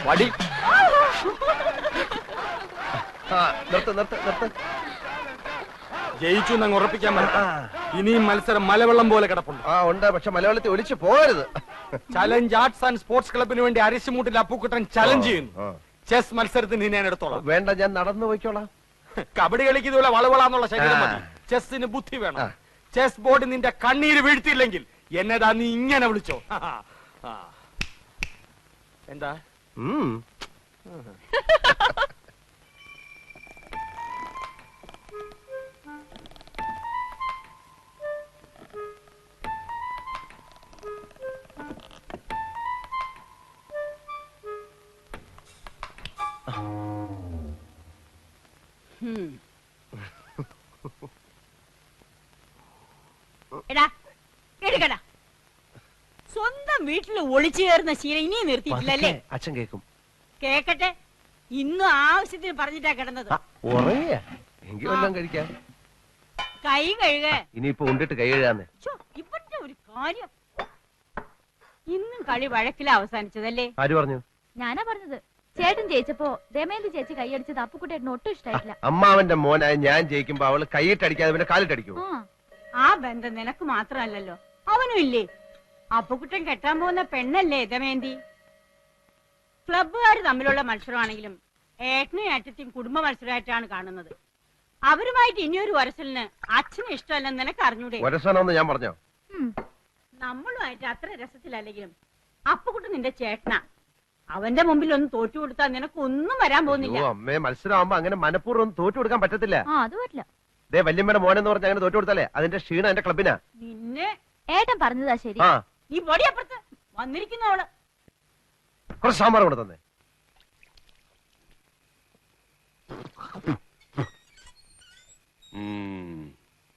വടി ജയിച്ചു എന്നങ്ങ് ഉറപ്പിക്കാൻ പറ്റാ. ഇനിയും മത്സരം മലവെള്ളം പോലെ കിടപ്പുണ്ട്. ഉണ്ട്, പക്ഷെ മലവെള്ളത്തിൽ ഒലിച്ചു പോകരുത്. ചലഞ്ച് ആർട്സ് ആൻഡ് സ്പോർട്സ് ക്ലബിന് വേണ്ടി അരിശുമൂട്ടിൽ അപ്പുക്കുട്ടൻ ചലഞ്ച് ചെയ്യുന്നു. ചെസ് മത്സരത്തിന് ഞാൻ എടുത്തോളാം. വേണ്ട, ഞാൻ നടന്നു പോയിക്കോളാം. കബഡി കളിക്കുന്നതുപോലെ വളവളാന്നുള്ള ശരീരം മതി. ചെസ്സിന് ബുദ്ധി വേണം. ചെസ് ബോർഡ് നിന്റെ കണ്ണീര് വീഴ്ത്തിയില്ലെങ്കിൽ എന്നതാ നീ ഇങ്ങനെ വിളിച്ചോ. എന്താ സ്വന്തം വീട്ടിൽ ഒളിച്ചു കയറുന്ന ശീലം ഇനിയും നിർത്തിയിട്ടില്ലല്ലേ? അച്ഛൻ കേക്കും. കേക്കട്ടെ. ഇന്നും ആവശ്യത്തിന് പറഞ്ഞിട്ടാ കിടന്നത്. എങ്കിലും കഴിക്കാം. കൈ കഴുക. ഇനിയിപ്പോ ഉണ്ടിട്ട് കൈ കഴുകാന്ന്. ഇവന്റെ ഒരു കാര്യം. ഇന്നും കളി വഴക്കില അവസാനിച്ചതല്ലേ? ആര് പറഞ്ഞു? ഞാനാ പറഞ്ഞത്. ചേട്ടൻ ജയിച്ചപ്പോ ദമയന്തി ചേച്ചി കൈയടിച്ചത് അപ്പുക്കുട്ടേട്ടന് ഒട്ടും ഇഷ്ടായിട്ടില്ല. അമ്മാവന്റെ മോനായ ഞാൻ ജയിക്കുമ്പോ അവള് കൈയിട്ടടിക്കാതെ പിന്നെ കാലിട്ടടിക്കൂ. ആ ബന്ധം നിനക്ക് മാത്രമല്ലല്ലോ, അവനും ഇല്ലേ? അപ്പുക്കുട്ടൻ കെട്ടാൻ പോകുന്ന പെണ്ണല്ലേ ദമയന്തി? ക്ലബ്ബുകാര് തമ്മിലുള്ള മത്സരമാണെങ്കിലും ഏട്ടനും ഏട്ടത്തെയും കുടുംബ മത്സരമായിട്ടാണ് കാണുന്നത്. അവരുമായിട്ട് ഇനിയൊരു വരസലിന് അച്ഛന് ഇഷ്ടമല്ലെന്ന് നിനക്ക് അറിഞ്ഞൂടെ? വരസനെന്ന് ഞാൻ പറഞ്ഞോ? നമ്മളുമായിട്ട് അത്ര രസത്തിലല്ലെങ്കിലും അപ്പുക്കുട്ടൻ നിന്റെ ചേട്ടനാ. അവന്റെ മുമ്പിൽ ഒന്ന് തോറ്റു കൊടുത്താൽ നിനക്കൊന്നും വരാൻ പോകുന്നില്ല. അമ്മേ, മത്സരമാകുമ്പോ അങ്ങനെ മനഃപൂർവ്വം ഒന്നും തോറ്റു കൊടുക്കാൻ പറ്റത്തില്ല. അത് പറ്റില്ല. ദേ വല്യമ്മയുടെ മോനെന്ന് പറഞ്ഞ അങ്ങനെ തോറ്റു കൊടുത്താലേ അതിന്റെ ക്ഷീണം എന്റെ ക്ലബിനാ. നിന്നെ ഏട്ടൻ പറഞ്ഞതാ ശരി. ഈ പൊടിയപ്പുറത്ത് വന്നിരിക്കുന്നവള് കുറച്ച് സാമ്പാർ കൊണ്ട് തന്നെ.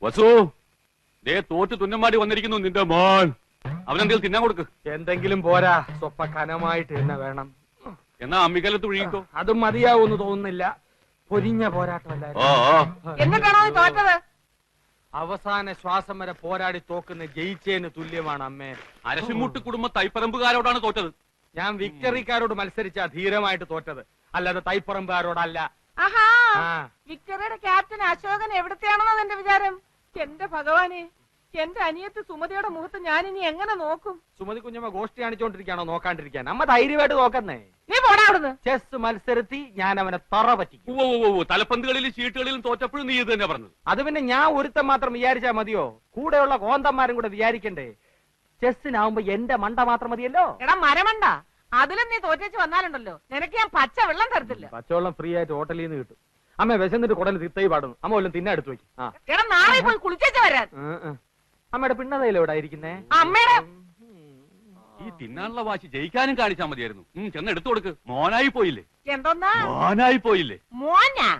വസു, ദേ തോറ്റ് തുന്നമാടി വന്നിരിക്കുന്നു നിന്റെ മോൻ. അവനെന്തെങ്കിലും തിന്നാൻ കൊടുക്ക്. എന്തെങ്കിലും പോരാ, സ്വപ്പ കനമായിട്ട് തന്നെ വേണം. എന്നാ അമ്മിക്കലത്ത് ഒഴുകിക്കോ. അതും മതിയാവൂന്ന് തോന്നുന്നില്ല. പൊരിഞ്ഞ പോരാട്ടമല്ലായിരുന്നു. എന്നിട്ടാണോ തോറ്റത്? അവസാന ശ്വാസം വരെ പോരാടി തോക്കുന്ന ജയിച്ചേന് തുല്യമാണ് അമ്മേ. അരശിമുട്ട് കുടുംബ തൈപ്പറമ്പുകാരോടാണ് തോറ്റത്. ഞാൻ വിക്ടറിക്കാരോട് മത്സരിച്ചാ ധീരമായിട്ട് തോറ്റത്, അല്ലാതെ തൈപ്പറമ്പുകാരോടല്ല. വിക്ടറിയുടെ ക്യാപ്റ്റൻ അശോകൻ എവിടത്തെയാണെന്നാ എന്റെ വിചാരം? എന്റെ ഭഗവാനെ, എന്റെ അനിയത്ത് സുമതിയുടെ മുഖത്ത് ഞാൻ ഇനി എങ്ങനെ നോക്കും? സുമതി കുഞ്ഞമ്മ ഗോഷ്ടി കാണിച്ചോണ്ടിരിക്കാണോ നോക്കാണ്ടിരിക്കാൻ? അമ്മ ധൈര്യമായിട്ട് നോക്കുന്നേ. നീ പോടാ അവിടുന്ന്. ചെസ് മത്സരത്തി ഞാൻ അവനെ തറ പറ്റിക്കും. തലപ്പന്തുകളിലും ചീട്ടുകളിലും തോറ്റപ്പോഴും നീ ഇത് തന്നെ പറഞ്ഞത്. അത് പിന്നെ ഞാൻ ഒരുത്തം മാത്രം വിചാരിച്ചാ മതിയോ? കൂടെയുള്ള കോന്തന്മാരും കൂടെ വിചാരിക്കണ്ടേ? ചെസ്സിനാവുമ്പോ എന്റെ മണ്ട മാത്രം മതിയല്ലോ. എടാ മരമണ്ട, അതിലും നീ തോറ്റേച്ച് വന്നാലുണ്ടല്ലോ നിനക്ക് ഞാൻ പച്ച വെള്ളം തരത്തില്ല. പച്ചവെള്ളം ഫ്രീ ആയിട്ട് ഹോട്ടലിൽ നിന്ന് കിട്ടും. അമ്മ വിശന്നിട്ട് കുടൽ തിത്തൈ പാടുന്നു. അമ്മ വല്ലതും തിന്നെ എടുത്തു വെക്കും. എടാ നാളെ പോയി കുളിച്ചേച്ച് വരാൻ. അമ്മയുടെ പിണ്ണതയില എവിടെ ഇരിക്കുന്നേ? അമ്മയുടെ ഈ തിന്നാനുള്ള വാശി ജയിക്കാനും കാണിച്ചാൽ മതിയായിരുന്നു. ചെന്ന് എടുത്തു കൊടുക്ക്. മോനായി പോയില്ലേ? എന്തോന്നാ മോനായി പോയില്ലേ? മോനാ?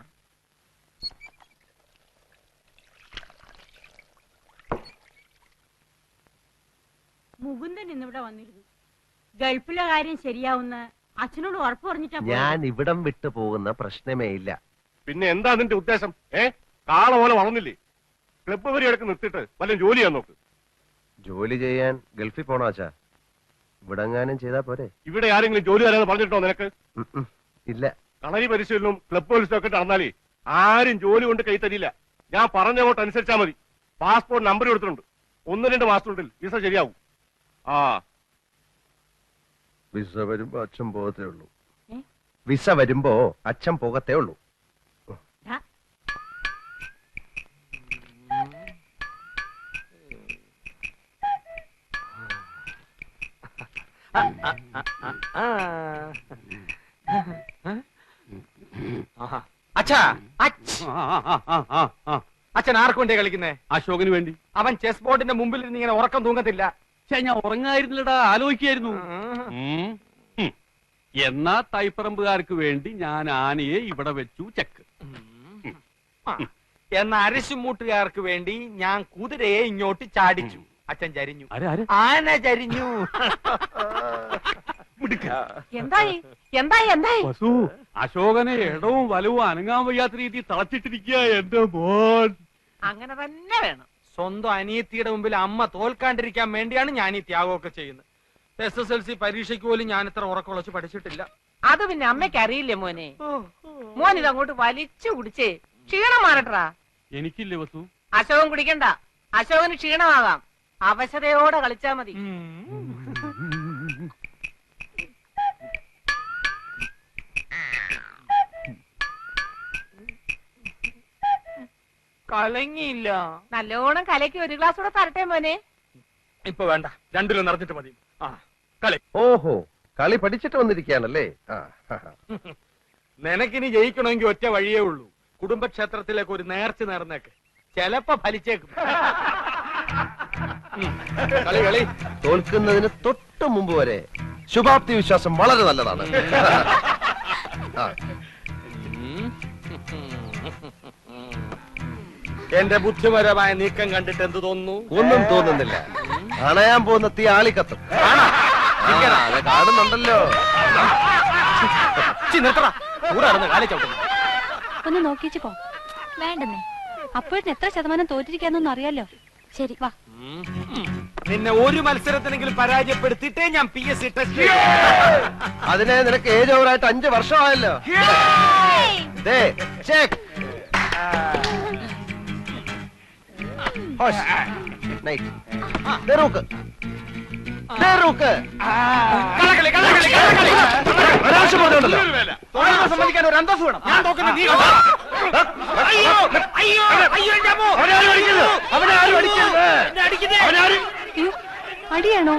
മുകുന്ദൻ ഇന്നിവിടെ വന്നിരുന്നു. ഗൾഫിലെ കാര്യം ശരിയാവുന്ന അച്ഛനോട് ഉറപ്പ് പറഞ്ഞിട്ടാ. ഞാൻ ഇവിടം വിട്ടു പോകുന്ന പ്രശ്നമേ ഇല്ല. പിന്നെ എന്താ നിന്റെ ഉദ്ദേശം? കാള പോലെ വളർന്നില്ലേ? ക്ലബ്ബ് പരിപാടിയൊക്കെ നിർത്തിയിട്ട് വല്ല ജോലി ചെയ്യാൻ നോക്ക്. ജോലി ചെയ്യാൻ ഗൾഫിൽ പോണോ അച്ഛാ? ഇവിടെങ്ങാനും ചെയ്താ പോരെ? ഇവിടെ ആരെങ്കിലും ജോലി തരാന്ന് പറഞ്ഞിട്ടോ നിനക്ക്? ഇല്ല. കളരി പരിശീലനവും ക്ലബ്ബ് പോലീസും ഒക്കെ നടന്നാലേ ആരും ജോലി കൊണ്ട് കൈ തരില്ല. ഞാൻ പറഞ്ഞങ്ങോട്ട് അനുസരിച്ചാ മതി. പാസ്പോർട്ട് നമ്പർ കൊടുത്തിട്ടുണ്ട്. 1-2 മാസത്തിനുള്ളിൽ വിസ ശരിയാവും. വിസ വരുമ്പോ അച്ഛൻ പോകത്തേ ഉള്ളൂ. വിസ വരുമ്പോ അച്ഛൻ പോകത്തേ ഉള്ളൂ. അച്ഛാ, അച്ഛൻ ആർക്ക് വേണ്ടി കളിക്കുന്നേ? അശോകന് വേണ്ടി. അവൻ ചെസ് ബോർഡിന്റെ മുമ്പിൽ ഇരുന്ന് ഇങ്ങനെ ഉറക്കം തൂങ്ങത്തില്ല. ഞാൻ ഉറങ്ങായിരുന്നില്ലടാ, ആലോചിക്കായിരുന്നു. എന്നാ തൈപ്പറമ്പുകാർക്ക് വേണ്ടി ഞാൻ ആനയെ ഇവിടെ വെച്ചു ചെക്ക്. എന്ന അരിശുമൂട്ടുകാർക്ക് വേണ്ടി ഞാൻ കുതിരയെ ഇങ്ങോട്ട് ചാടിച്ചു. അച്ഛൻ ചരിഞ്ഞു, ആന ചരിഞ്ഞു. എന്തായി എന്തായി എന്തായി? വസു, അശോകനെ ഇടവും വലവും അനങ്ങാൻ വയ്യാത്ത രീതി തളച്ചിട്ടിരിക്കുക എന്റെ മോൻ. അങ്ങനെ തന്നെ വേണം. സ്വന്തം അനിയത്തിയുടെ മുമ്പിൽ അമ്മ തോൽക്കാണ്ടിരിക്കാൻ വേണ്ടിയാണ് ഞാൻ ഈ ത്യാഗമൊക്കെ ചെയ്യുന്നത്. SSLC പരീക്ഷയ്ക്ക് പോലും ഞാൻ ഇത്ര ഉറക്കുളച്ച് പഠിച്ചിട്ടില്ല. അത് പിന്നെ അമ്മയ്ക്ക് അറിയില്ലേ മോനെ? മോൻ ഇതങ്ങോട്ട് വലിച്ചു കുടിച്ചേ ക്ഷീണം മാറട്ടാ. എനിക്കില്ലേ വസു? അശോകൻ കുടിക്കണ്ട, അശോകന് ക്ഷീണമാകാം. അവശതയോടെ കളിച്ചാ മതി. കലങ്ങിയില്ല. നല്ലോണം കലക്കി ഒരു ഗ്ലാസ് കൂടെ തരട്ടെ മോനെ? ഇപ്പൊ വേണ്ട, രണ്ടിലും നിറഞ്ഞിട്ട് മതി. ആ കളി. ഓഹോ, കളി പഠിച്ചിട്ട് വന്നിരിക്കുകയാണല്ലേ. നിനക്കിനി ജയിക്കണമെങ്കിൽ ഒറ്റ വഴിയേ ഉള്ളൂ. കുടുംബക്ഷേത്രത്തിലേക്ക് ഒരു നേർച്ച നേർന്നേക്ക്, ചെലപ്പോ ഫലിച്ചേക്കും. കളി കളി. തോൽക്കുന്നതിന് തൊട്ട് മുമ്പ് വരെ ശുഭാപ്തി വിശ്വാസം വളരെ നല്ലതാണ്. എന്റെ ബുദ്ധിപരമായ നീക്കം കണ്ടിട്ട് എന്ത് തോന്നുന്നു? ഒന്നും തോന്നുന്നില്ല. അണയാൻ പോകുന്ന തീ ആളിക്കത്തും. അത് കാണുന്നുണ്ടല്ലോ. ഒന്ന് നോക്കിച്ചു പോ. വേണ്ടെന്നേ, അപ്പോഴത്തെ എത്ര ശതമാനം തോറ്റിരിക്കാന്നൊന്നും അറിയാലോ. ശരി വാ. നിന്നെ ഒരു മത്സരത്തിനെങ്കിലും പരാജയപ്പെടുത്തിയിട്ടേ ഞാൻ PSC ടെസ്റ്റ്. അതിനെ നിനക്ക് ഏജ് ഓവറായിട്ട് 5 വർഷമായല്ലോ. സമ്മതിക്കാൻ ഒരു അന്തസ് വേണം. ഞാൻ നോക്കുന്നത് നീ കണ്ടോ? അടിയാണോ?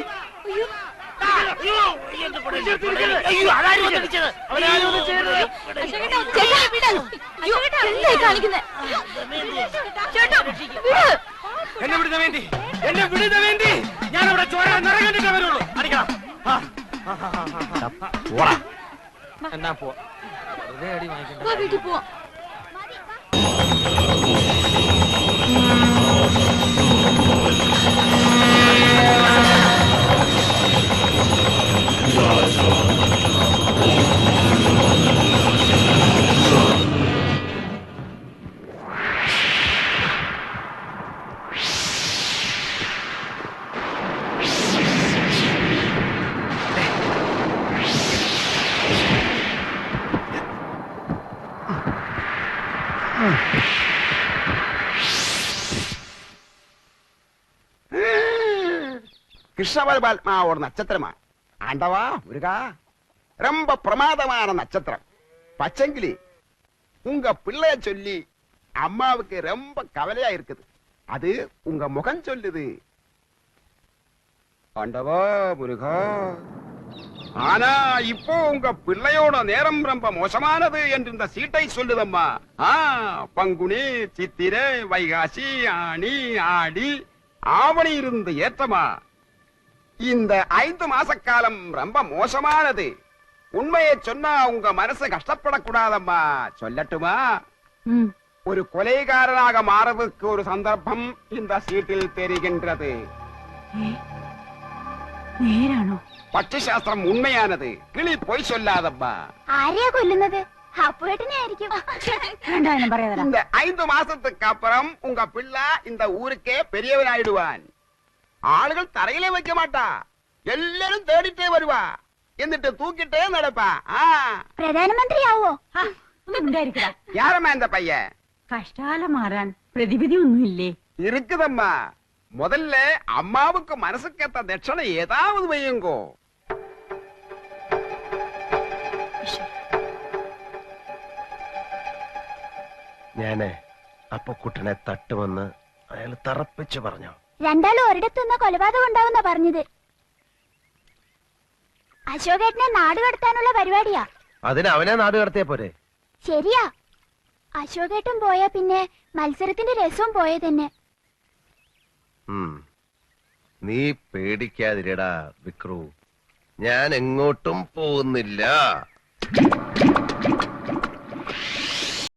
എന്നെ വിടുന്ന വേണ്ടി, എന്നെ വിടുന്ന വേണ്ടി ഞാൻ അവിടെ ചോര നിറം കണ്ടിട്ടേ വരുള്ളൂ. അടിക്കണം. എന്നാ പോവാ. വെറുതെ അടി വാങ്ങിക്കണ്ട. വീട്ടിൽ പോവാ. கிருஷ்ணபரமாத்மா ஒரு நட்சத்திரமா? ஆண்டவா முருகா, ரொம்ப பிரமாதமான நட்சத்திரம். பச்சங்கிளி, உங்க பிள்ளைய சொல்லி அம்மாவுக்கு ரொம்ப கவலையா இருக்குது. அது உங்க முகம் சொல்லுது. ஆண்டவா முருகா, ஆனா இப்போ உங்க பிள்ளையோட நேரம் ரொம்ப மோசமானது என்று இந்த சீட்டை சொல்லுதம்மா. பங்குனி, சித்திரை, வைகாசி, ஆனி, ஆடி, ஆவணி இருந்து ஏற்றமா. இந்த 5 மாச காலம் ரொம்ப மோசமானது. உண்மையை சொன்னா உங்க மனசு கஷ்டப்படக்கூடாதம்மா. சொல்லட்டுமா? ஒரு கொலைகாரனாக மாறதுக்கு ஒரு சந்தர்ப்பம் இந்த சீட்டில் தெரிகின்றது. നേരാണോ? പക്ഷിശാസ്ത്രം ഉണ്മയാനത്. കിളി പോയി சொல்லாதம்மா. ആരെയാ കൊല്ലുന്നത്? അപ്പുവേട്ടനെ ആയിരിക്കും. இந்த 5 மாசத்துக்கு அப்புறம் உங்க பிள்ளை இந்த ஊருக்கே பெரியவனாயிடுவான். ആളുകൾ തറയിലേ വെക്ക മാട്ടാ, എല്ലാരും തേടിട്ടേ വരുവാ, എന്നിട്ട് തൂക്കിട്ടേ നടപ്പാ. പ്രധാനമന്ത്രിയാവോ? யாரம்மா இந்த பையன்? കഷ്ടാലം മാറാൻ പ്രതിവിധി ഒന്നുമില്ലേ? இருக்குதம்மா. முதல்ல அம்மாவுக்கு மனசுக்கேத்த தட்சணை ஏதாவது வையுங்கோ. ഞാന് അപ്പൊ കുട്ടനെ തട്ടുമെന്ന് അയാൾ തറപ്പിച്ചു പറഞ്ഞു. രണ്ടാളും ഒരിടത്തുനിന്ന് കൊലപാതകം ഉണ്ടാവുന്ന പറഞ്ഞത്. അശോകേട്ടനെ നാട് കടത്താനുള്ള പരിപാടിയാ. അതിന് അവനെ നാട് കടത്തിയ പോരെ? ശരിയാ, അശോകേട്ടൻ പോയാ പിന്നെ മത്സരത്തിന്റെ രസവും പോയ തന്നെ. നീ പേടിക്കാതിരടാ വിക്രു, ഞാൻ എങ്ങോട്ടും പോകുന്നില്ല.